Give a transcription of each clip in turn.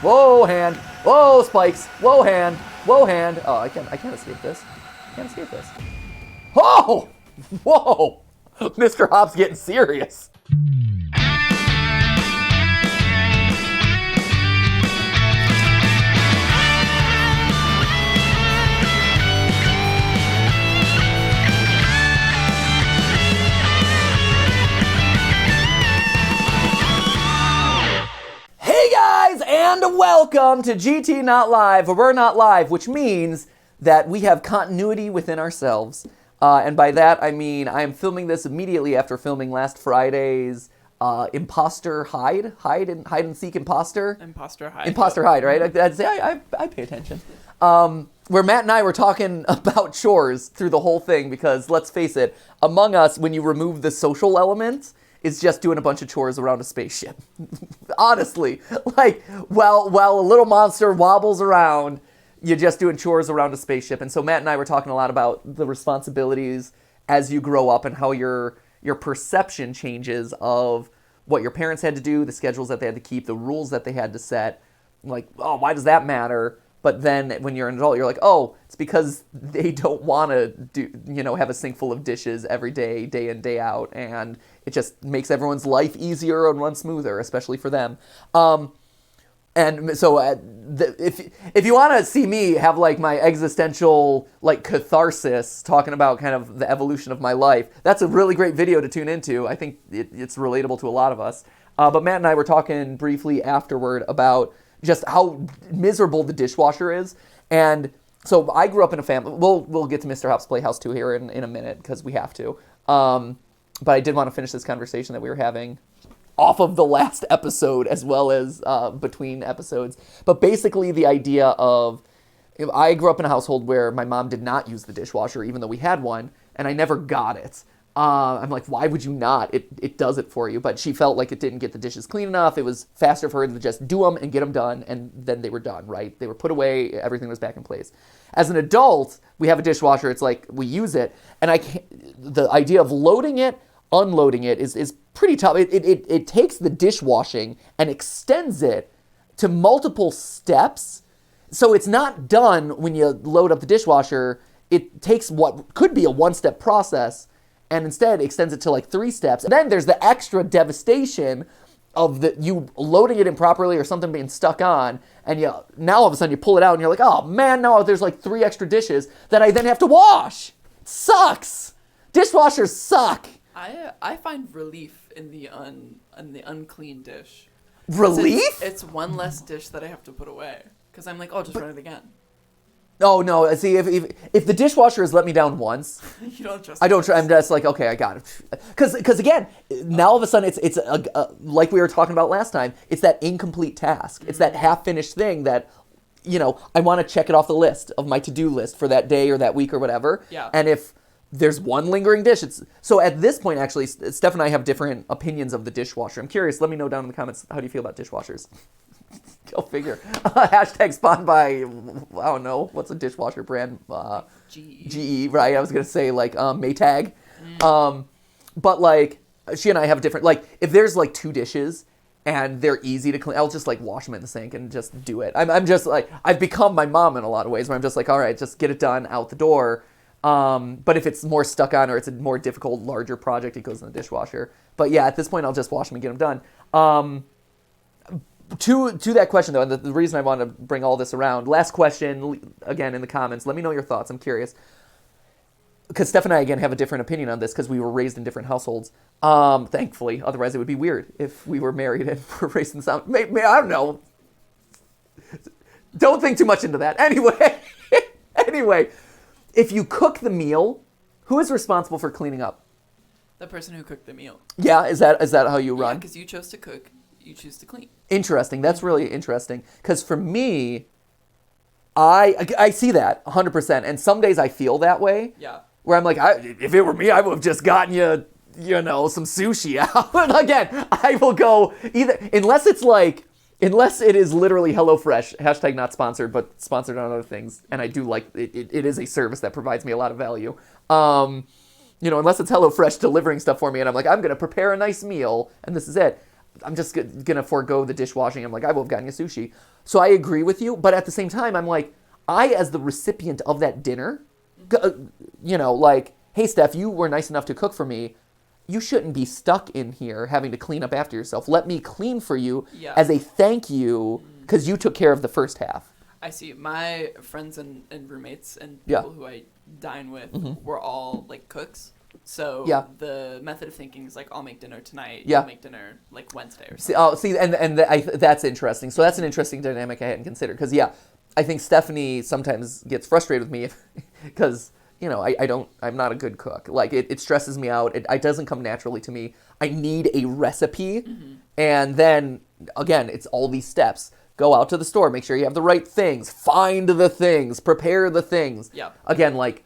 Whoa, hand. Whoa, spikes. Whoa, hand. Whoa, hand. Oh, I can't escape this. I can't escape this. Oh! Whoa! Mr. Hop's getting serious. Hey guys, and welcome to GT Not Live, where we're not live, which means that we have continuity within ourselves. And by that, I mean I am filming this immediately after filming last Friday's Imposter Hide and Seek Imposter. Imposter Hide. Imposter Hide, right? I pay attention. Where Matt and I were talking about chores through the whole thing because, let's face it, Among Us, when you remove the social element, is just doing a bunch of chores around a spaceship. Honestly. Like, while a little monster wobbles around, you're just doing chores around a spaceship. And so Matt and I were talking a lot about the responsibilities as you grow up and how your perception changes of what your parents had to do, the schedules that they had to keep, the rules that they had to set. Like, oh, why does that matter? But then when you're an adult, you're like, oh, it's because they don't want to have a sink full of dishes every day, day in, day out. And it just makes everyone's life easier and run smoother, especially for them. And so if you want to see me have like my existential like catharsis talking about kind of the evolution of my life, that's a really great video to tune into. I think it's relatable to a lot of us. But Matt and I were talking briefly afterward about just how miserable the dishwasher is. And so I grew up in a family. We'll get to Mr. Hop's Playhouse 2 here in a minute because we have to. But I did want to finish this conversation that we were having off of the last episode as well as between episodes. But basically the idea of, I grew up in a household where my mom did not use the dishwasher even though we had one, and I never got it. I'm like, why would you not? It does it for you. But she felt like it didn't get the dishes clean enough. It was faster for her to just do them and get them done, and then they were done, right? They were put away, everything was back in place. As an adult, we have a dishwasher, it's like, we use it, and the idea of loading it, unloading it is pretty tough. It takes the dishwashing and extends it to multiple steps. So it's not done when you load up the dishwasher. It takes what could be a one-step process and instead extends it to like 3 steps. And then there's the extra devastation of you loading it improperly or something being stuck on, and now all of a sudden you pull it out and you're like, oh man, now there's like 3 extra dishes that I then have to wash. It sucks. Dishwashers suck. I find relief in the unclean dish. Relief? It's one less dish that I have to put away because I'm like, oh, just run it again. Oh no! See, if the dishwasher has let me down once, you don't trust. I don't. I'm just like, okay, I got it. Because again, now all of a sudden it's like we were talking about last time. It's that incomplete task. Mm-hmm. It's that half-finished thing that, I want to check it off the list of my to-do list for that day or that week or whatever. Yeah. And if there's one lingering dish, so at this point, actually, Steph and I have different opinions of the dishwasher. I'm curious. Let me know down in the comments, how do you feel about dishwashers? Go figure. Hashtag spawned by, I don't know, what's a dishwasher brand? GE, right? I was going to say, like, Maytag. But, like, she and I have different, like, if there's, like, 2 dishes and they're easy to clean, I'll just, like, wash them in the sink and just do it. I'm just, like, I've become my mom in a lot of ways where I'm just like, all right, just get it done, out the door. But if it's more stuck on or it's a more difficult, larger project, it goes in the dishwasher. But, yeah, at this point, I'll just wash them and get them done. To that question, though, and the reason I want to bring all this around, last question, again, in the comments, let me know your thoughts. I'm curious. Because Steph and I, again, have a different opinion on this because we were raised in different households, thankfully. Otherwise, it would be weird if we were married and were raised in some... I don't know. Don't think too much into that. Anyway, if you cook the meal, who is responsible for cleaning up? The person who cooked the meal. Yeah, is that how you run? Yeah, because you chose to cook. You choose to clean. Interesting. That's really interesting. Because for me, I see that 100%. And some days I feel that way. Yeah. Where I'm like, if it were me, I would have just gotten you, some sushi out. Again, I will go either, unless it is literally HelloFresh, hashtag not sponsored, but sponsored on other things. And I do like, it is a service that provides me a lot of value. Unless it's HelloFresh delivering stuff for me and I'm like, I'm going to prepare a nice meal and this is it. I'm just gonna forego the dishwashing. I'm like, I will have gotten you sushi. So I agree with you, but at the same time, I'm like, I, as the recipient of that dinner, like, hey, Steph, you were nice enough to cook for me. You shouldn't be stuck in here having to clean up after yourself. Let me clean for you as a thank you because you took care of the first half. I see. My friends and roommates and people who I dine with were all like cooks. So the method of thinking is like, I'll make dinner tonight. You'll make dinner like Wednesday or something. That's interesting. So that's an interesting dynamic I hadn't considered. Because I think Stephanie sometimes gets frustrated with me because I'm not a good cook. Like it stresses me out. It doesn't come naturally to me. I need a recipe, and then again, it's all these steps. Go out to the store, make sure you have the right things, find the things, prepare the things. Yeah. Again, like,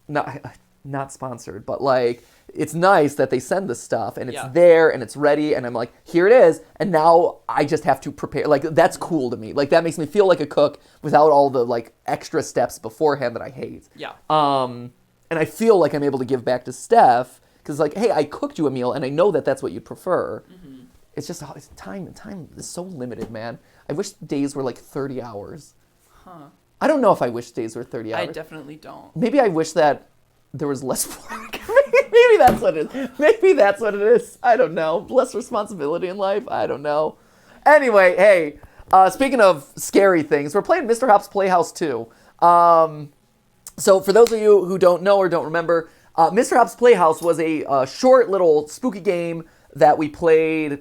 not sponsored, but like, it's nice that they send the stuff and it's there and it's ready and I'm like, here it is. And now I just have to prepare. Like, that's cool to me. Like, that makes me feel like a cook without all the like extra steps beforehand that I hate. Yeah. And I feel like I'm able to give back to Steph because like, hey, I cooked you a meal and I know that that's what you'd prefer. It's just time is so limited, man. I wish days were like 30 hours. Huh. I don't know if I wish days were 30 hours. I definitely don't. Maybe I wish that there was less work. Maybe that's what it is. Maybe that's what it is. I don't know. Less responsibility in life. I don't know. Anyway, hey, speaking of scary things, we're playing Mr. Hop's Playhouse 2. So for those of you who don't know or don't remember, Mr. Hop's Playhouse was a short little spooky game that we played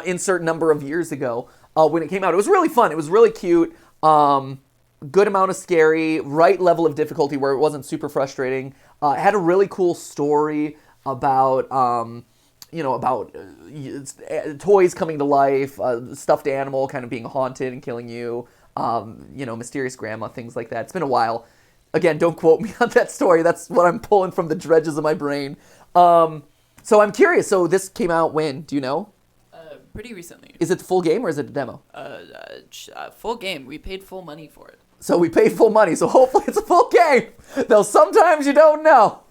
insert number of years ago when it came out. It was really fun. It was really cute. Good amount of scary, right level of difficulty where it wasn't super frustrating. It had a really cool story about, toys coming to life, stuffed animal kind of being haunted and killing you, mysterious grandma, things like that. It's been a while. Again, don't quote me on that story. That's what I'm pulling from the dredges of my brain. So I'm curious. So this came out when? Do you know? Pretty recently. Is it the full game or is it a demo? Full game. We paid full money for it. So we paid full money. So hopefully it's a full game. Though sometimes you don't know.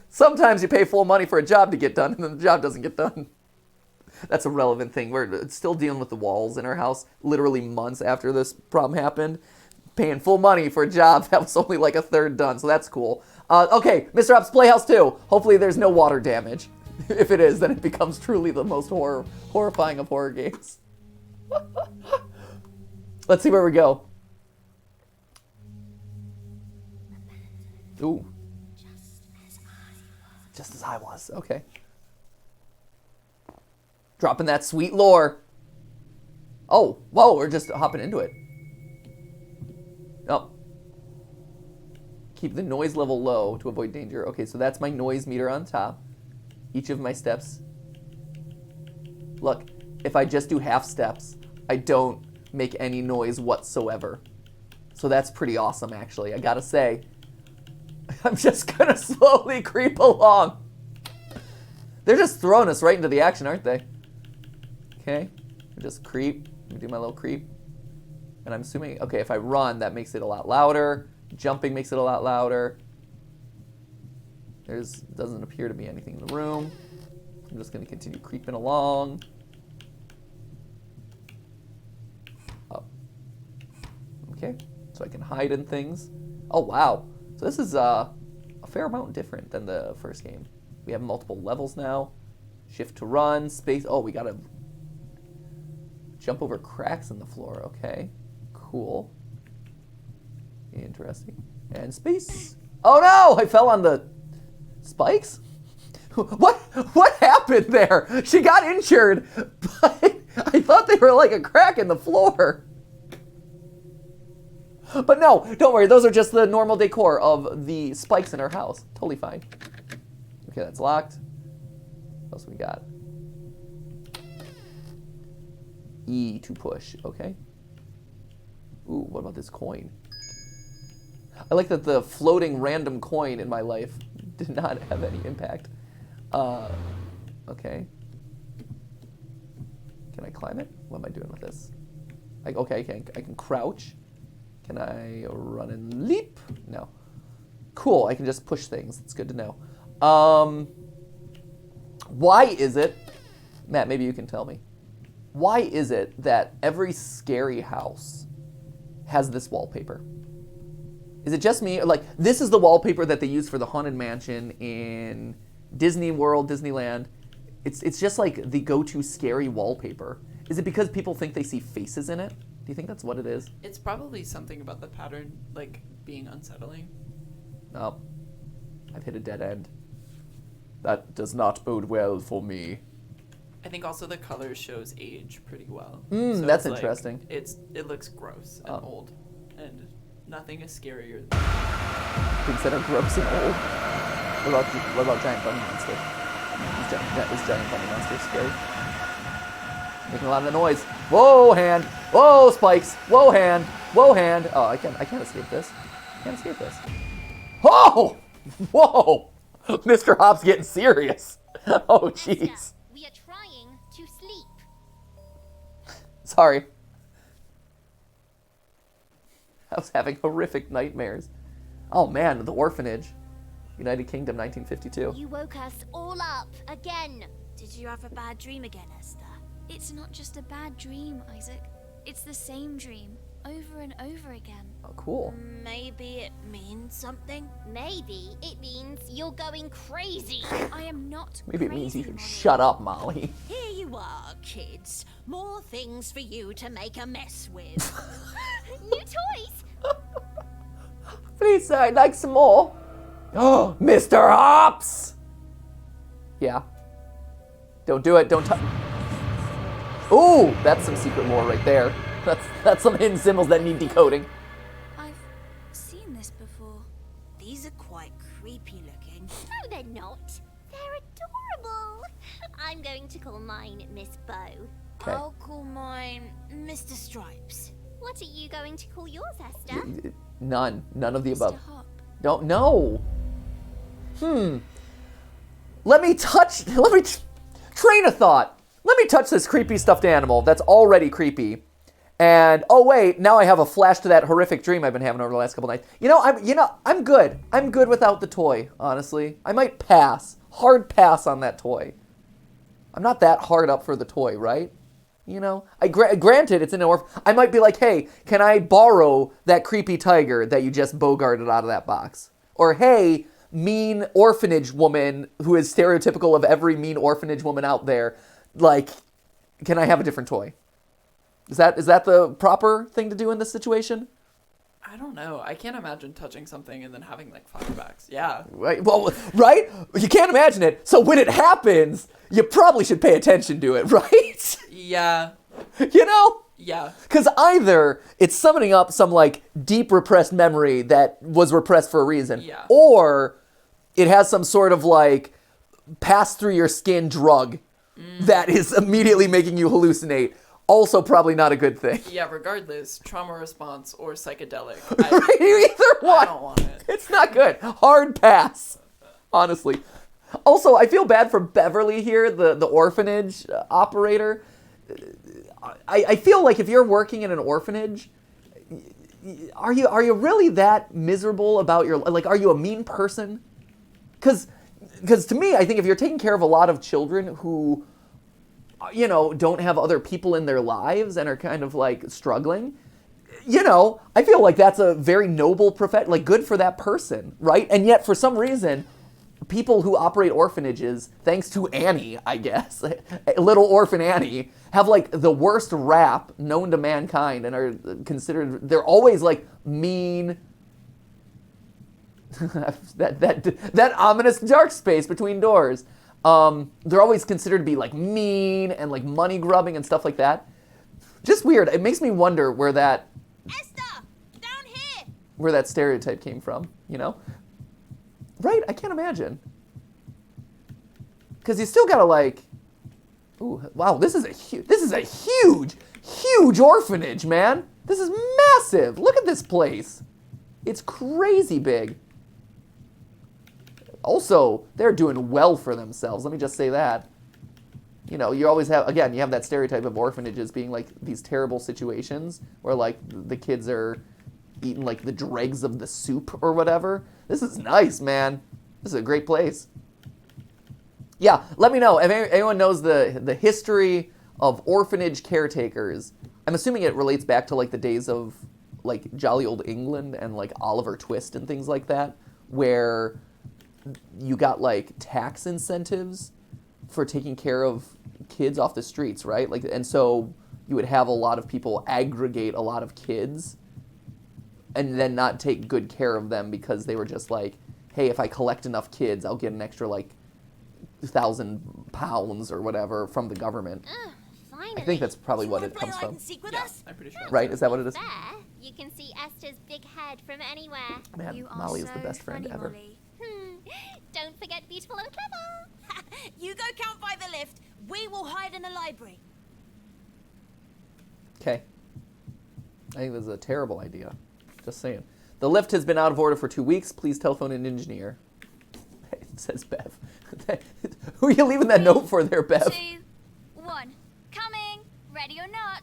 Sometimes you pay full money for a job to get done and then the job doesn't get done. That's a relevant thing. We're still dealing with the walls in our house literally months after this problem happened. Paying full money for a job that was only like a third done. So that's cool. Okay, Mr. Hop's Playhouse 2. Hopefully there's no water damage. If it is, then it becomes truly the most horrifying of horror games. Let's see where we go. Ooh. Just as I was. Okay. Dropping that sweet lore. Oh, whoa, we're just hopping into it. Oh. Keep the noise level low to avoid danger. Okay, so that's my noise meter on top. Each of my steps. Look, if I just do half steps, I don't make any noise whatsoever. So that's pretty awesome, actually. I gotta say. I'm just gonna slowly creep along. They're just throwing us right into the action, aren't they? Okay, just creep. Let me do my little creep. And I'm assuming, okay, if I run, that makes it a lot louder. Jumping makes it a lot louder. Doesn't appear to be anything in the room. I'm just going to continue creeping along. Up. Okay, so I can hide in things. Oh, wow. So this is a fair amount different than the first game. We have multiple levels now. Shift to run, space. Oh, we got to jump over cracks in the floor. Okay, cool. Interesting. And space. Oh, no! I fell on the spikes? What happened there? She got injured, but I thought they were like a crack in the floor. But no, don't worry. Those are just the normal decor of the spikes in our house. Totally fine. Okay, that's locked. What else we got? E to push. Okay. Ooh, what about this coin? I like that the floating random coin in my life did not have any impact. Okay. Can I climb it? What am I doing with this? Okay, I can crouch. Can I run and leap? No. Cool, I can just push things. It's good to know. Why is it Matt, maybe you can tell me. Why is it that every scary house has this wallpaper? Is it just me? Like, this is the wallpaper that they use for the Haunted Mansion in Disney World, Disneyland. It's just like the go-to scary wallpaper. Is it because people think they see faces in it? Do you think that's what it is? It's probably something about the pattern, like, being unsettling. Oh, I've hit a dead end. That does not bode well for me. I think also the color shows age pretty well. So that's interesting. Like, it looks gross and old, and nothing is scarier than things that are gross and old. What about giant bunny monster? Is giant bunny monster scary? Making a lot of noise. Whoa, hand! Whoa, spikes! Whoa, hand! Whoa, hand! Oh, I can't escape this. Can't escape this. Oh! Whoa! Mr. Hop's getting serious. Oh, jeez. We are trying to sleep. Sorry. I was having horrific nightmares. Oh man, the orphanage. United Kingdom, 1952. You woke us all up again. Did you have a bad dream again, Esther? It's not just a bad dream, Isaac. It's the same dream, over and over again. Oh, cool. Maybe it means something? Maybe it means you're going crazy. I am not Maybe crazy, it means you can Molly. shut up, Molly. Here you are, kids. More things for you to make a mess with. New toys. Please, sir, I'd like some more. Oh, Mr. Hops! Yeah. Don't do it. Don't touch. Ooh, that's some secret lore right there. That's some hidden symbols that need decoding. I've seen this before. These are quite creepy looking. No, they're not. They're adorable. I'm going to call mine Miss Bow. Okay. I'll call mine Mr. Stripes. What are you going to call yours, Esther? None of the Mr. above. Hop. Don't know. Train of thought. Let me touch this creepy stuffed animal that's already creepy. And oh wait, now I have a flash to that horrific dream I've been having over the last couple nights. I'm good. I'm good without the toy, honestly. I might pass. Hard pass on that toy. I'm not that hard up for the toy, right? Granted, it's in an orphan. I might be like, hey, can I borrow that creepy tiger that you just bogarted out of that box? Or hey, mean orphanage woman who is stereotypical of every mean orphanage woman out there, like, can I have a different toy? Is that the proper thing to do in this situation? I don't know. I can't imagine touching something and then having like flashbacks. Yeah. Right. Well, right? You can't imagine it. So when it happens, you probably should pay attention to it, right? Yeah. Yeah. Because either it's summoning up some like deep repressed memory that was repressed for a reason, Yeah. or it has some sort of like pass through your skin drug that is immediately making you hallucinate. Also probably not a good thing. Yeah, regardless, trauma response or psychedelic. Either one. I don't want it. It's not good. Hard pass, honestly. Also, I feel bad for Beverly here, the orphanage operator. I feel like if you're working in an orphanage, are you really that miserable about your, like, are you a mean person? Because to me, I think if you're taking care of a lot of children who, don't have other people in their lives and are kind of like struggling, I feel like that's a very noble profession, like good for that person, right? And yet for some reason, people who operate orphanages, thanks to Annie, I guess, little orphan Annie, have like the worst rap known to mankind and are considered, they're always like mean, that ominous dark space between doors. They're always considered to be like mean and like money grubbing and stuff like that. Just weird. It makes me wonder where that Esther, down here. Where that stereotype came from, Right? I can't imagine. Because you still gotta like, ooh, wow, this is a huge orphanage, man. This is massive. Look at this place. It's crazy big. Also, they're doing well for themselves. Let me just say that. You always have, again, you have that stereotype of orphanages being like these terrible situations where like the kids are eating like the dregs of the soup or whatever. This is nice, man. This is a great place. Yeah, let me know if anyone knows the history of orphanage caretakers. I'm assuming it relates back to like the days of like jolly old England and like Oliver Twist and things like that, where you got like tax incentives for taking care of kids off the streets, right? Like, and so you would have a lot of people aggregate a lot of kids and then not take good care of them because they were just like, hey, if I collect enough kids, I'll get an extra like £1,000 or whatever from the government. Finally. I think that's probably what it comes from. Yeah, I'm pretty sure. Right? Is that what it is? There, you can see Esther's big head from anywhere. Man, You are Molly is so the best friend funny, ever. Molly. Don't forget beautiful and clever. You go count by the lift. We will hide in the library. Okay. I think this is a terrible idea. Just saying. The lift has been out of order for 2 weeks. Please telephone an engineer. It says Bev. Who are you leaving that note for there, Bev? 2, 1. Coming. Ready or not?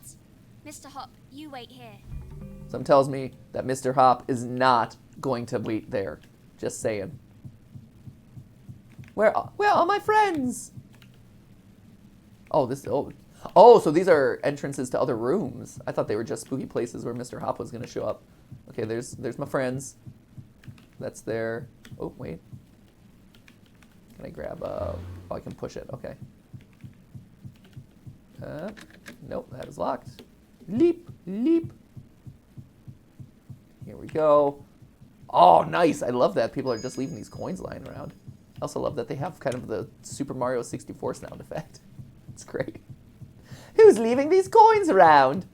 Mr. Hop, you wait here. Something tells me that Mr. Hop is not going to wait there. Just saying. Where are all my friends? Oh, so these are entrances to other rooms. I thought they were just spooky places where Mr. Hop was going to show up. Okay, there's my friends. That's there. Oh, wait. Can I grab oh, I can push it. Okay. Nope, that is locked. Leap, leap. Here we go. Oh, nice. I love that people are just leaving these coins lying around. I also love that they have kind of the Super Mario 64 sound effect. It's great. Who's leaving these coins around?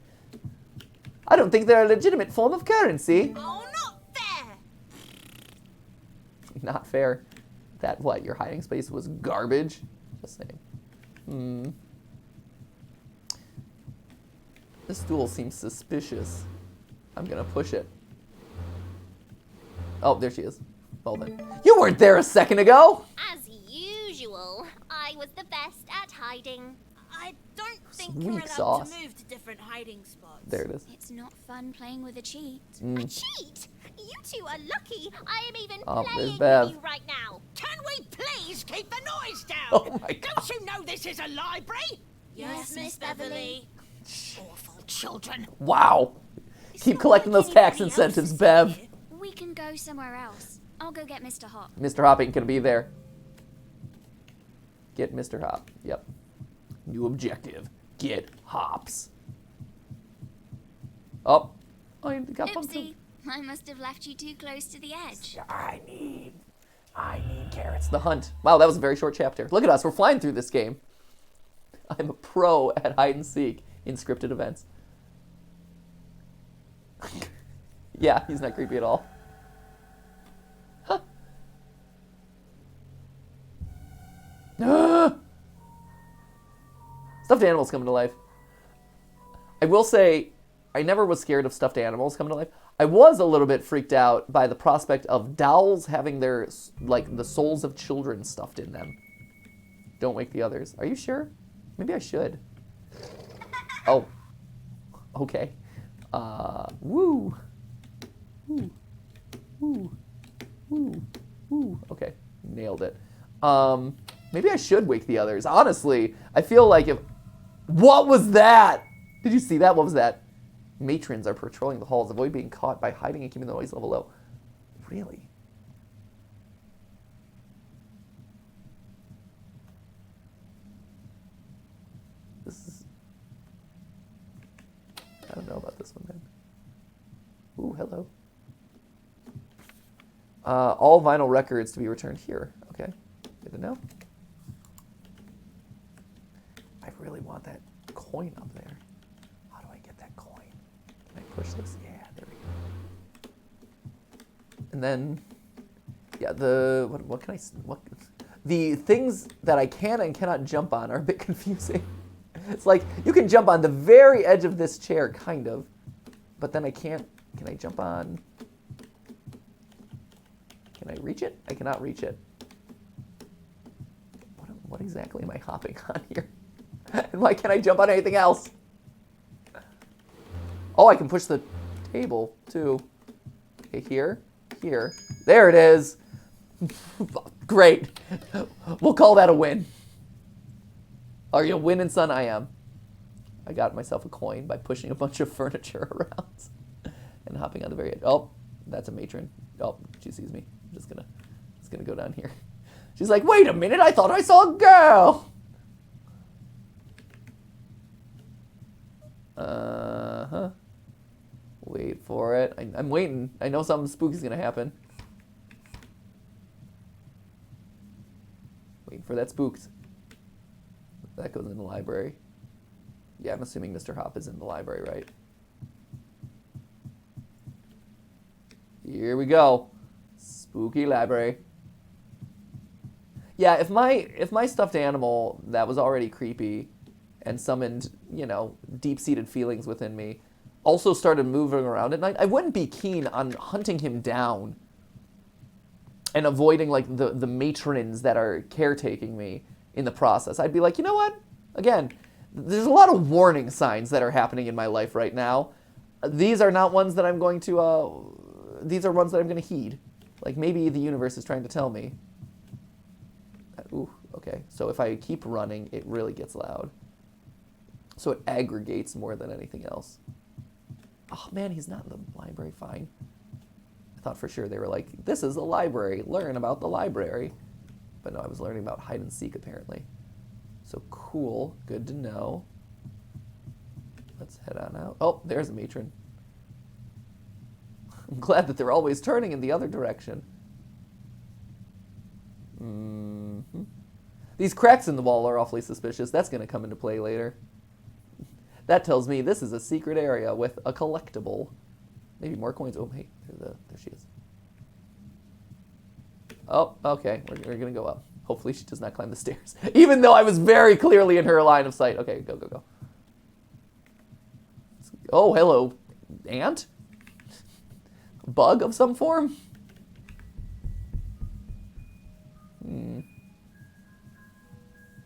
I don't think they're a legitimate form of currency. Oh, not fair. Not fair. That what? Your hiding space was garbage? Just saying. This stool seems suspicious. I'm gonna push it. Oh, there she is. Well then. You weren't there a second ago! As usual, I was the best at hiding. I don't think Sweet you're allowed sauce. to move to different hiding spots. There it is. It's not fun playing with a cheat. A cheat? You two are lucky. I am even Oh, there's playing Bev. with you right now. Can we please keep the noise down? Oh my God. Don't you know this is a library? Yes, Miss Beverly. Awful children. Wow. It's Keep not collecting like those tax anybody else incentives, is Bev. here. We can go somewhere else. I'll go get Mr. Hop. Mr. Hop ain't gonna be there. Get Mr. Hop. Yep. New objective. Get Hops. Oh. I got bumped Oopsie. I must have left you too close to the edge. I need carrots. The hunt. Wow, that was a very short chapter. Look at us. We're flying through this game. I'm a pro at hide and seek in scripted events. Yeah, he's not creepy at all. Huh. Stuffed animals coming to life. I will say, I never was scared of stuffed animals coming to life. I was a little bit freaked out by the prospect of dolls having their, like, the souls of children stuffed in them. Don't wake the others. Are you sure? Maybe I should. Oh. Okay. Woo. Woo. Woo. Woo. Woo. Okay. Nailed it. Maybe I should wake the others. Honestly, I feel like if... What was that? Did you see that? What was that? Matrons are patrolling the halls. Avoid being caught by hiding and keeping the noise level low. Really? This is... I don't know about this one, man. Ooh, hello. All vinyl records to be returned here. Okay, good to know. I really want that coin up there. How do I get that coin? Can I push this? Yeah, there we go. And then, yeah, what can I, the things that I can and cannot jump on are a bit confusing. It's like, you can jump on the very edge of this chair, kind of, but then I can't. Can I jump on? Can I reach it? I cannot reach it. What exactly am I hopping on here? And why can't I jump on anything else? Oh, I can push the table, too. Okay, here. There it is. Great. We'll call that a win. Are you winning, son? I am. I got myself a coin by pushing a bunch of furniture around and hopping on the very edge. Oh, that's a matron. Oh, she sees me. I'm just gonna go down here. She's like, wait a minute, I thought I saw a girl. Uh-huh. Wait for it. I'm waiting. I know something spooky's gonna happen. Waiting for that spooked. That goes in the library. Yeah, I'm assuming Mr. Hop is in the library, right? Here we go. Spooky library. Yeah, if my stuffed animal that was already creepy and summoned, deep-seated feelings within me also started moving around at night, I wouldn't be keen on hunting him down and avoiding like the matrons that are caretaking me in the process. I'd be like, you know what? Again, there's a lot of warning signs that are happening in my life right now. These are not ones that I'm going to, these are ones that I'm going to heed. Like maybe the universe is trying to tell me. Ooh, okay. So if I keep running, it really gets loud. So it aggregates more than anything else. Oh man, he's not in the library, fine. I thought for sure they were like, this is the library, learn about the library. But no, I was learning about hide and seek apparently. So cool, good to know. Let's head on out. Oh, there's a matron. I'm glad that they're always turning in the other direction. Mm-hmm. These cracks in the wall are awfully suspicious. That's going to come into play later. That tells me this is a secret area with a collectible. Maybe more coins. Oh, hey, there she is. Oh, okay, we're going to go up. Hopefully she does not climb the stairs. Even though I was very clearly in her line of sight. Okay, go. Oh, hello, ant? Bug of some form?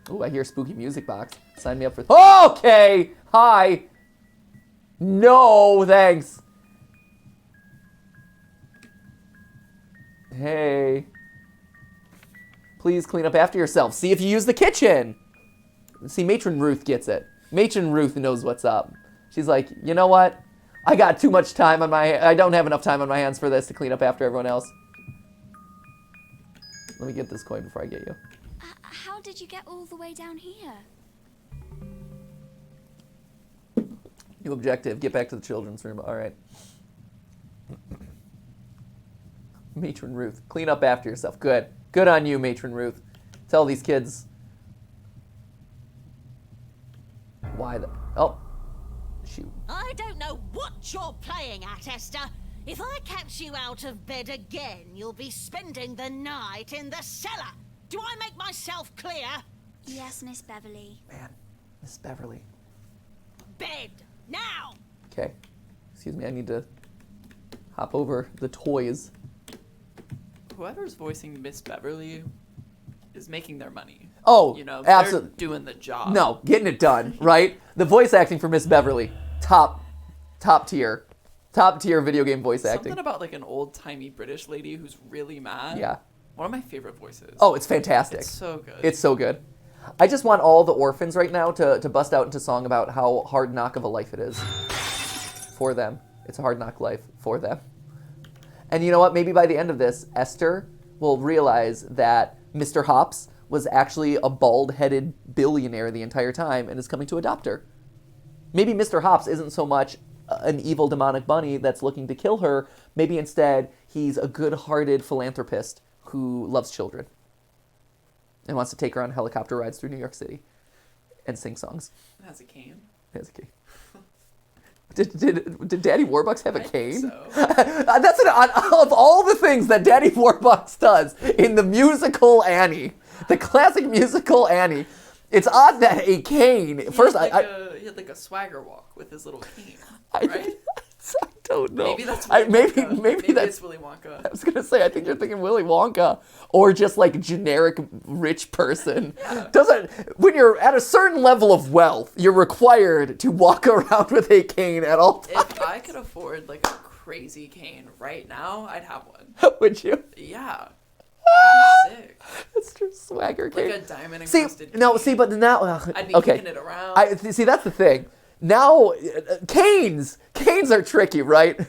Ooh, I hear spooky music box. Sign me up for... Okay! Hi! No, thanks. Hey. Please clean up after yourself. See if you use the kitchen. See, Matron Ruth gets it. Matron Ruth knows what's up. She's like, you know what? I got too much time on I don't have enough time on my hands for this to clean up after everyone else. Let me get this coin before I get you. How did you get all the way down here? New objective, get back to the children's room. All right. Matron Ruth, clean up after yourself. Good. Good on you, Matron Ruth. Tell these kids. Why the... Oh. Shoot. I don't know what you're playing at, Esther. If I catch you out of bed again, you'll be spending the night in the cellar. Do I make myself clear? Yes, Miss Beverly. Man, Miss Beverly. Bed, now! Okay. Excuse me, I need to hop over the toys. Whoever's voicing Miss Beverly is making their money. Oh, absolutely. They're doing the job. No, getting it done, right? The voice acting for Miss Beverly, top tier video game voice acting. Something about like an old-timey British lady who's really mad. Yeah. One of my favorite voices. Oh, it's fantastic. It's so good. It's so good. I just want all the orphans right now to bust out into song about how hard knock of a life it is for them. It's a hard knock life for them. And you know what? Maybe by the end of this, Esther will realize that Mr. Hops was actually a bald-headed billionaire the entire time and is coming to adopt her. Maybe Mr. Hops isn't so much an evil demonic bunny that's looking to kill her. Maybe instead he's a good-hearted philanthropist who loves children and wants to take her on helicopter rides through New York City and sing songs. It has a cane. It has a cane. Did Daddy Warbucks have a cane? So. That's of all the things that Daddy Warbucks does in the musical Annie, the classic musical Annie, it's odd that a cane. He had like a swagger walk with his little cane, right? I don't know. Maybe that's Willy Wonka. Maybe that's Willy Wonka. I was gonna say, I think you're thinking Willy Wonka, or just like generic rich person. Yeah. When you're at a certain level of wealth, you're required to walk around with a cane at all times. If I could afford like a crazy cane right now, I'd have one. Would you? Yeah. Sick. It's just swagger cane. Like a diamond encrusted but now I'd be kicking it around. See, that's the thing. Now, canes are tricky, right?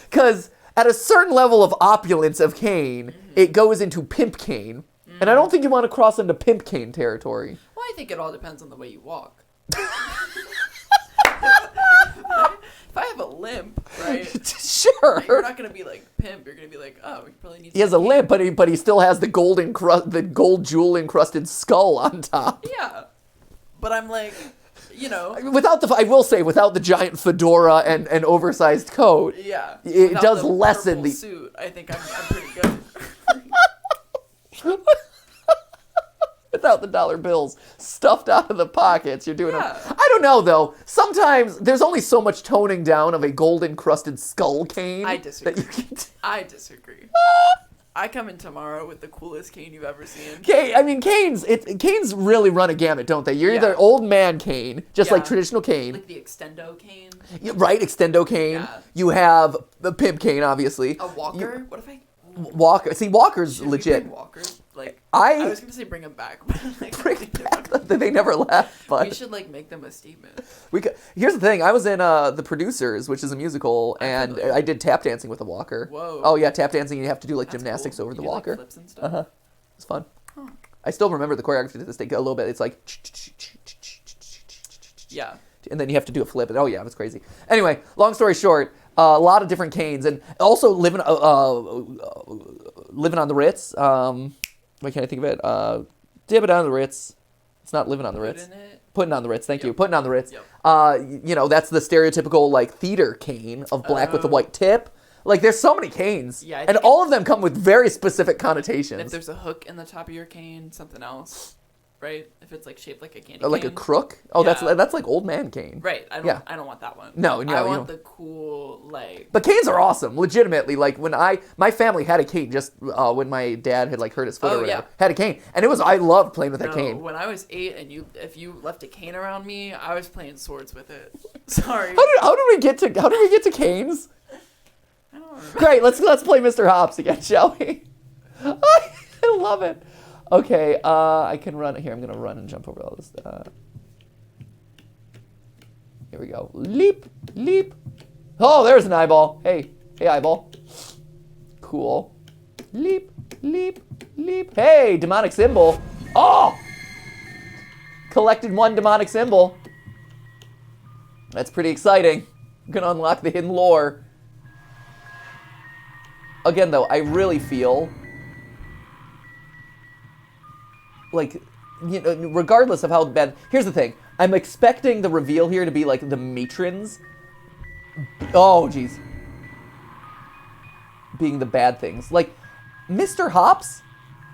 Because at a certain level of opulence of cane, it goes into pimp cane, and I don't think you want to cross into pimp cane territory. Well, I think it all depends on the way you walk. If I have a limp, right? Sure. You're not gonna be like pimp. You're gonna be like, oh, he probably needs. He has a limp, but he still has the gold jewel encrusted skull on top. Yeah, but I'm like, I will say, without the giant fedora and oversized coat, yeah, it without does the lessen purple the suit. I think I'm pretty good. Without the dollar bills stuffed out of the pockets, you're doing Yeah. I don't know, though. Sometimes there's only so much toning down of a gold-encrusted skull cane. I disagree. That you can I disagree. I come in tomorrow with the coolest cane you've ever seen. Canes really run a gamut, don't they? You're either old man cane, just like traditional cane. Like the extendo cane. Right, extendo cane. Yeah. You have the pimp cane, obviously. A walker? What if I... Walker. See, Walker's Should we legit. bring walkers? Like, I was gonna say bring them back, but like, Bring back. They never left, but we should like make them a statement. Here's the thing. I was in The Producers, which is a musical, and I did tap dancing with a walker. Whoa. Oh yeah, tap dancing. You have to do like That's gymnastics cool. over the You do, walker. Like, flips and stuff. It's fun. I still remember the choreography to this day a little bit. It's like, Yeah. and then you have to do a flip. And oh yeah, it was crazy. Anyway, long story short, a lot of different canes, and also living on the Ritz. Why can't I think of it? Dib it on the Ritz. It's not living on the Ritz. Putting on the Ritz. Thank you. Putting on the Ritz. Yep. That's the stereotypical like theater cane of black with the white tip. Like there's so many canes, and all of them come with very specific connotations. If there's a hook in the top of your cane, something else, right? If it's like shaped like a candy Or like cane. a crook. Oh, Yeah. that's like old man cane. Right. I don't want that one. No, I you want know. the cool like. But canes are awesome, legitimately. Like when my family had a cane just when my dad had like hurt his foot or whatever, had a cane, and I loved playing with that cane. When I was 8 and if you left a cane around me, I was playing swords with it. Sorry. How did we get to canes? I don't remember. Great, let's play Mr. Hops again, shall we? I love it. Okay, I can run here. I'm gonna run and jump over all this. Here we go. Leap, leap. Oh, there's an eyeball. Hey, eyeball. Cool. Leap, leap, leap. Hey, demonic symbol. Oh! Collected one demonic symbol. That's pretty exciting. I'm gonna unlock the hidden lore. Again, though, I really feel like, regardless of how bad. Here's the thing. I'm expecting the reveal here to be like the matrons. Oh, jeez. Being the bad things. Like, Mr. Hops,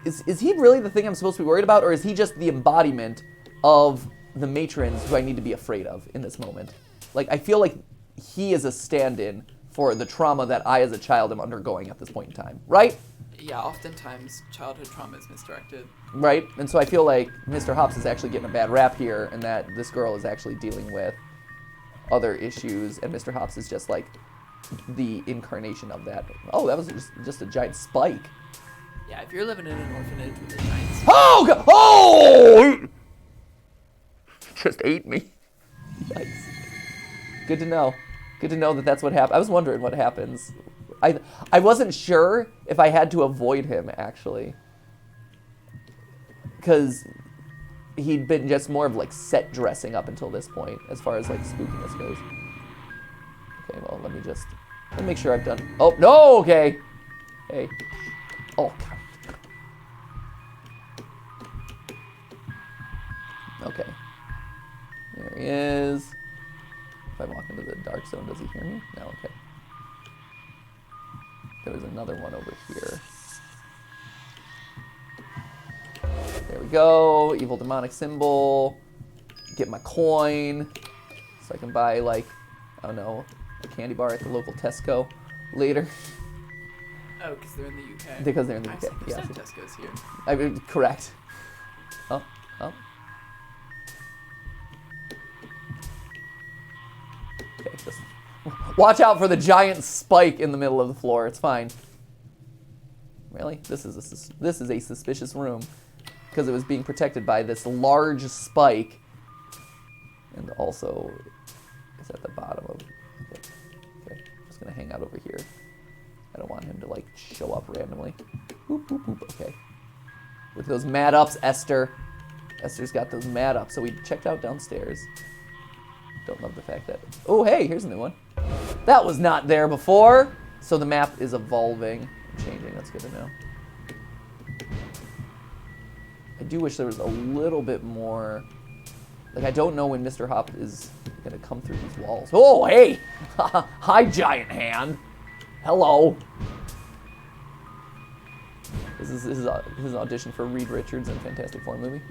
is he really the thing I'm supposed to be worried about, or is he just the embodiment of the matrons who I need to be afraid of in this moment? Like, I feel like he is a stand-in for the trauma that I as a child am undergoing at this point in time, right? Yeah, oftentimes childhood trauma is misdirected. Right? And so I feel like Mr. Hops is actually getting a bad rap here, and that this girl is actually dealing with other issues, and Mr. Hops is just like the incarnation of that. Oh, that was just a giant spike. Yeah, if you're living in an orphanage with a giant spike. Oh, God! Oh! Just ate me. Yikes. Good to know. Good to know that that's what happened. I was wondering what happens. I wasn't sure if I had to avoid him, actually. Because he'd been just more of like set dressing up until this point, as far as like spookiness goes. Okay, well, let me make sure I've done. Oh, no, okay. Hey. Oh, God. Okay. There he is. If I walk into the dark zone, does he hear me? No, okay. There was another one over here. There we go. Evil demonic symbol. Get my coin. So I can buy, like, I don't know, a candy bar at the local Tesco later. Oh, because they're in the UK. Because they're in the I UK. see. Yeah. There's no Tesco's here. I mean, correct. Oh. Okay, just watch out for the giant spike in the middle of the floor. It's fine. Really? This is a suspicious room because it was being protected by this large spike, and also it's at the bottom of. Okay, I'm just gonna hang out over here. I don't want him to like show up randomly. Boop, boop, boop. Okay. With those mad ups, Esther. Esther's got those mad ups. So we checked out downstairs. Don't love the fact that. Oh, hey, here's a new one. That was not there before. So the map is evolving, changing. That's good to know. I do wish there was a little bit more. Like, I don't know when Mr. Hop is gonna come through these walls. Oh, hey! Hi, giant hand. Hello. This is an audition for Reed Richards in Fantastic Four movie.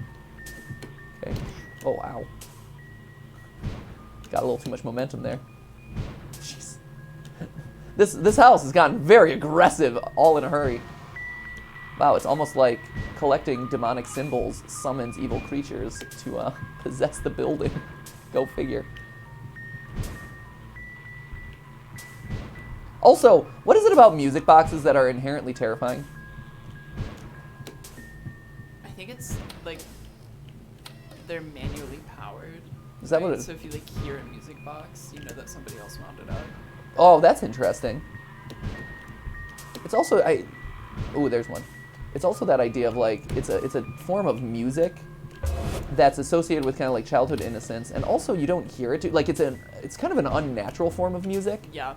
Okay. Oh, wow. Got a little too much momentum there. Jeez. This house has gotten very aggressive all in a hurry. Wow, it's almost like collecting demonic symbols summons evil creatures to possess the building. Go figure. Also, what is it about music boxes that are inherently terrifying? I think it's like they're manually powered. Is that what it is? So if you like hear a music box, you know that somebody else wound it up. Oh, that's interesting. It's also oh, there's one. It's also that idea of like it's a form of music that's associated with kind of like childhood innocence, and also you don't hear it. Like it's kind of an unnatural form of music. Yeah.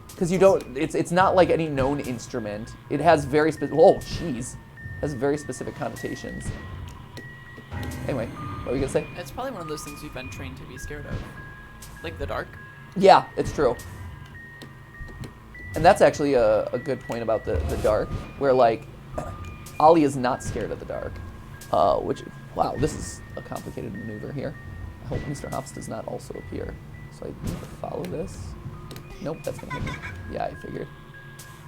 Because you don't. It's not like any known instrument. It has very specific. Oh, jeez. Has very specific connotations. Anyway, what were you gonna say? It's probably one of those things we've been trained to be scared of, like the dark. Yeah, it's true. And that's actually a good point about the dark, where like Ollie is not scared of the dark. Which, wow, this is a complicated maneuver here. I hope Mr. Hops does not also appear. So I need to follow this. Nope, that's gonna hit me. Yeah, I figured.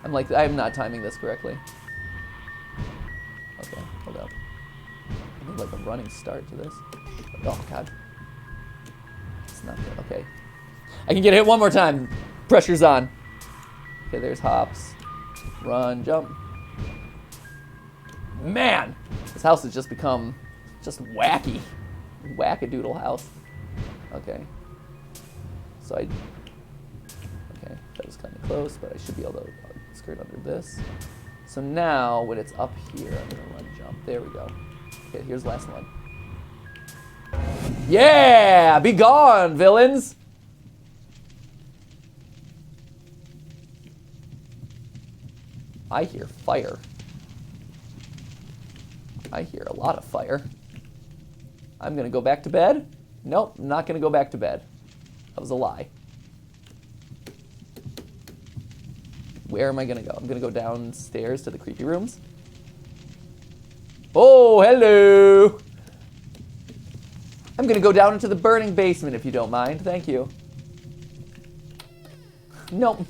I'm not timing this correctly. Okay, hold up. I need like a running start to this. Oh god. It's not good. Okay. I can get hit one more time. Pressure's on. Okay, there's Hops. Run, jump. Man! This house has just become just wacky. Wackadoodle house. Okay. So okay, that was kind of close, but I should be able to skirt under this. So now, when it's up here, I'm gonna run, jump. There we go. Okay, here's the last one. Yeah! Be gone, villains! I hear fire. I hear a lot of fire. I'm gonna go back to bed? Nope, not gonna go back to bed. That was a lie. Where am I gonna go? I'm gonna go downstairs to the creepy rooms. Oh, hello! I'm gonna go down into the burning basement if you don't mind. Thank you. Nope.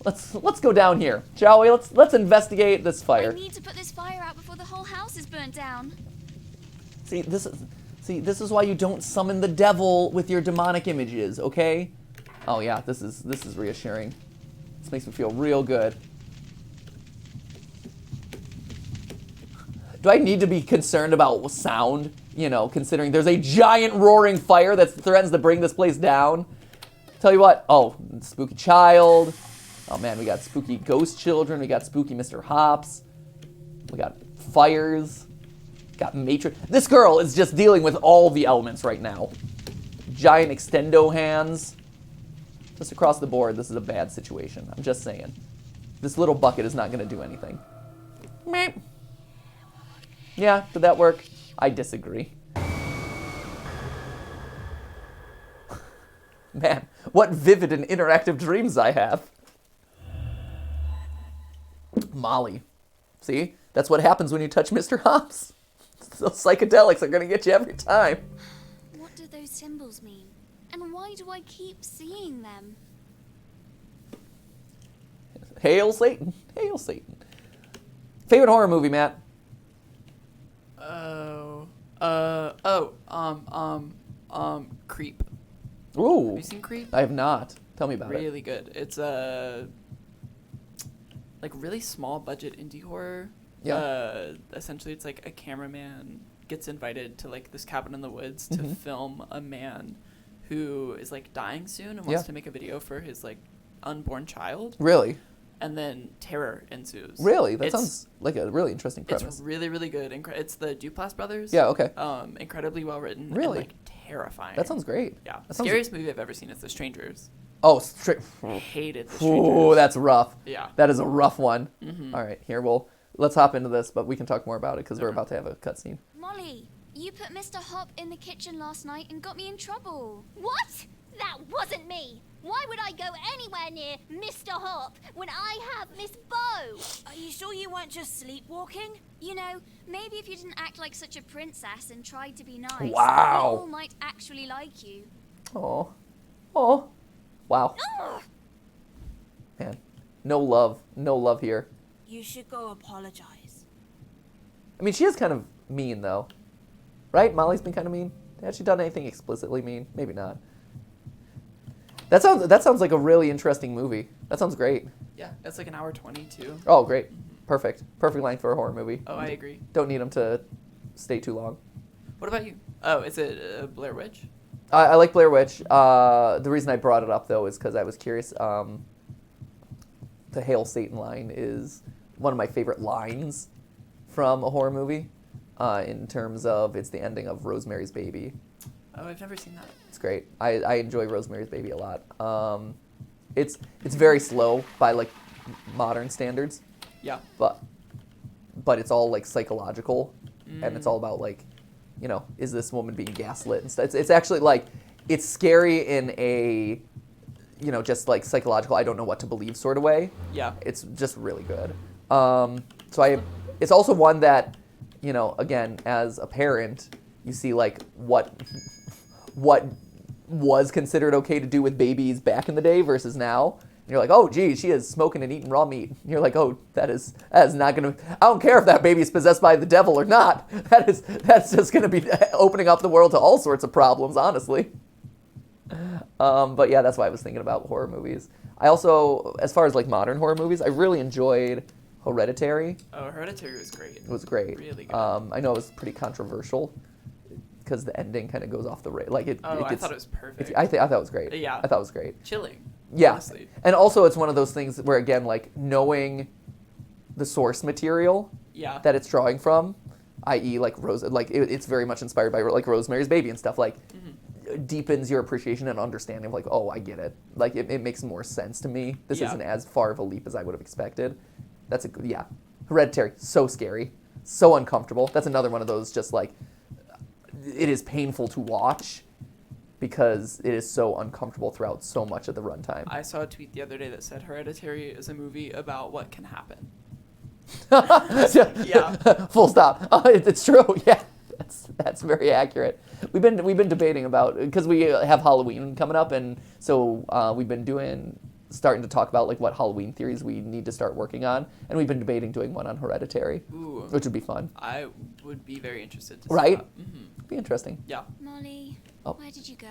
Let's go down here, shall we? Let's investigate this fire. I need to put this fire out before the whole house is burnt down. See, this is why you don't summon the devil with your demonic images, okay? Oh yeah, this is reassuring. This makes me feel real good. Do I need to be concerned about sound? You know, considering there's a giant roaring fire that threatens to bring this place down. Tell you what, oh, spooky child. Oh man, we got spooky ghost children. We got spooky Mr. Hops. We got fires. Got Matrix. This girl is just dealing with all the elements right now. Giant extendo hands. Just across the board, this is a bad situation. I'm just saying. This little bucket is not going to do anything. Meep. Yeah, did that work? I disagree. Man, what vivid and interactive dreams I have. Molly. See? That's what happens when you touch Mr. Hops. Those psychedelics are going to get you every time. What do those symbols mean? And why do I keep seeing them? Hail Satan. Hail Satan. Favorite horror movie, Matt? Creep. Ooh. Have you seen Creep? I have not. Tell me about it. Really good. It's like really small budget indie horror. Yeah. Essentially, it's like a cameraman gets invited to like this cabin in the woods to film a man who is like dying soon and wants to make a video for his like unborn child. Really? And then terror ensues. Really? That sounds like a really interesting premise. It's really, really good. It's the Duplass brothers. Yeah, okay. Incredibly well written. Really? And, like, terrifying. That sounds great. Yeah. That Scariest movie I've ever seen is The Strangers. Oh, I hated The Strangers. Ooh, that's rough. Yeah. That is a rough one. All right, here, let's hop into this, but we can talk more about it because we're about to have a cutscene. Molly, you put Mr. Hop in the kitchen last night and got me in trouble. What? That wasn't me. Why would I go anywhere near Mr. Hop when I have Miss Bow? Are you sure you weren't just sleepwalking? You know, maybe if you didn't act like such a princess and tried to be nice, Wow. we all might actually like you. Oh. Oh. Wow. Man. No love here. You should go apologize. I mean, she is kind of mean, though. Right? Molly's been kind of mean. Has she done anything explicitly mean? Maybe not. That sounds like a really interesting movie. That sounds great. Yeah, it's like an hour 22. Oh, great. Perfect. Perfect length for a horror movie. Oh, I agree. Don't need them to stay too long. What about you? Oh, is it Blair Witch? I like Blair Witch. The reason I brought it up, though, is because I was curious. The Hail Satan line is one of my favorite lines from a horror movie in terms of it's the ending of Rosemary's Baby. Oh, I've never seen that. It's great. I enjoy Rosemary's Baby a lot. It's very slow by like modern standards. Yeah. But it's all like psychological, and it's all about like, you know, is this woman being gaslit and stuff. It's actually like it's scary in a, you know, just like psychological I don't know what to believe sort of way. Yeah. It's just really good. It's also one that, you know, again, as a parent, you see like what was considered okay to do with babies back in the day versus now. And you're like, oh, geez, she is smoking and eating raw meat. And you're like, oh, that is not going to... I don't care if that baby is possessed by the devil or not. That's just going to be opening up the world to all sorts of problems, honestly. But yeah, that's why I was thinking about horror movies. I also, as far as like modern horror movies, I really enjoyed Hereditary. Oh, Hereditary was great. It was great. Really good. I know it was pretty controversial because the ending kind of goes off the rail. Like I thought it was perfect. I thought it was great. Yeah. I thought it was great. Chilling. Yeah. Honestly. And also it's one of those things where, again, like knowing the source material Yeah. that it's drawing from, i.e. like it's very much inspired by like Rosemary's Baby and stuff, like deepens your appreciation and understanding of like, oh, I get it. Like it makes more sense to me. This isn't as far of a leap as I would have expected. Hereditary, so scary, so uncomfortable. That's another one of those just like, it is painful to watch because it is so uncomfortable throughout so much of the runtime. I saw a tweet the other day that said Hereditary is a movie about what can happen. Yeah. Full stop. It's true. Yeah. That's very accurate. We've been debating about, because we have Halloween coming up, and so we've been starting to talk about like what Halloween theories we need to start working on, and we've been debating doing one on Hereditary. Ooh. Which would be fun. I would be very interested to see Right? that. Mm-hmm. Be interesting. Yeah. Molly, where did you go?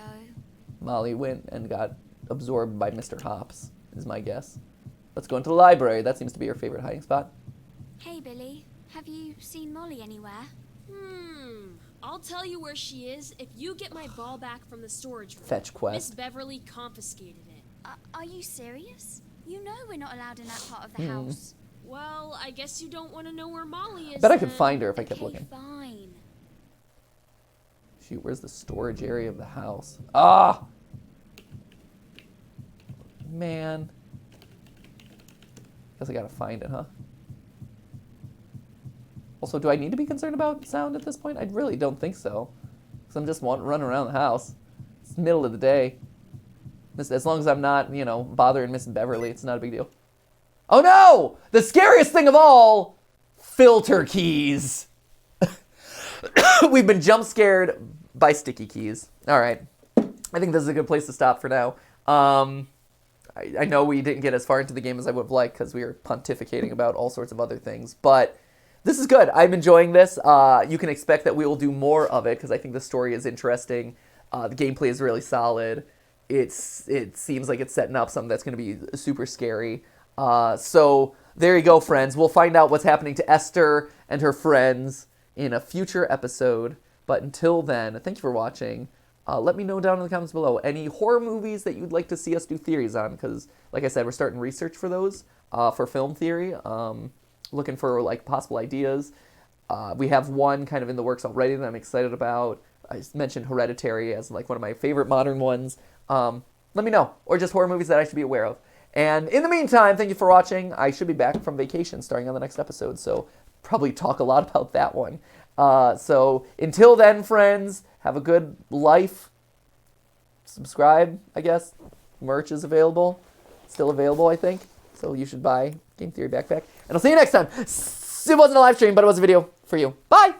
Molly went and got absorbed by Mr. Hops, is my guess. Let's go into the library. That seems to be your favorite hiding spot. Hey, Billy, have you seen Molly anywhere? I'll tell you where she is if you get my ball back from the storage room. Fetch Miss quest. Beverly confiscated it. Are you serious? You know we're not allowed in that part of the house. Well, I guess you don't want to know where Molly is. Bet I could then. find her if I kept Okay, looking. fine. Shoot, where's the storage area of the house? Ah! Man. Guess I gotta find it, huh? Also, do I need to be concerned about sound at this point? I really don't think so. Because I'm just running around the house. It's the middle of the day. As long as I'm not, bothering Miss Beverly, it's not a big deal. Oh no! The scariest thing of all! Filter keys! We've been jump scared by sticky keys. All right. I think this is a good place to stop for now. I know we didn't get as far into the game as I would have liked because we were pontificating about all sorts of other things, but this is good. I'm enjoying this. You can expect that we will do more of it because I think the story is interesting. The gameplay is really solid. It seems like it's setting up something that's going to be super scary. So there you go, friends. We'll find out what's happening to Esther and her friends in a future episode. But until then, thank you for watching. Let me know down in the comments below any horror movies that you'd like to see us do theories on, because, like I said, we're starting research for those, for film theory, looking for, like, possible ideas. We have one kind of in the works already that I'm excited about. I mentioned Hereditary as, like, one of my favorite modern ones. Let me know, or just horror movies that I should be aware of. And in the meantime, thank you for watching. I should be back from vacation starting on the next episode, so probably talk a lot about that one. So until then, friends, have a good life. Subscribe, I guess. Merch is available. Still available, I think. So you should buy Game Theory Backpack. And I'll see you next time. It wasn't a live stream, but it was a video for you. Bye!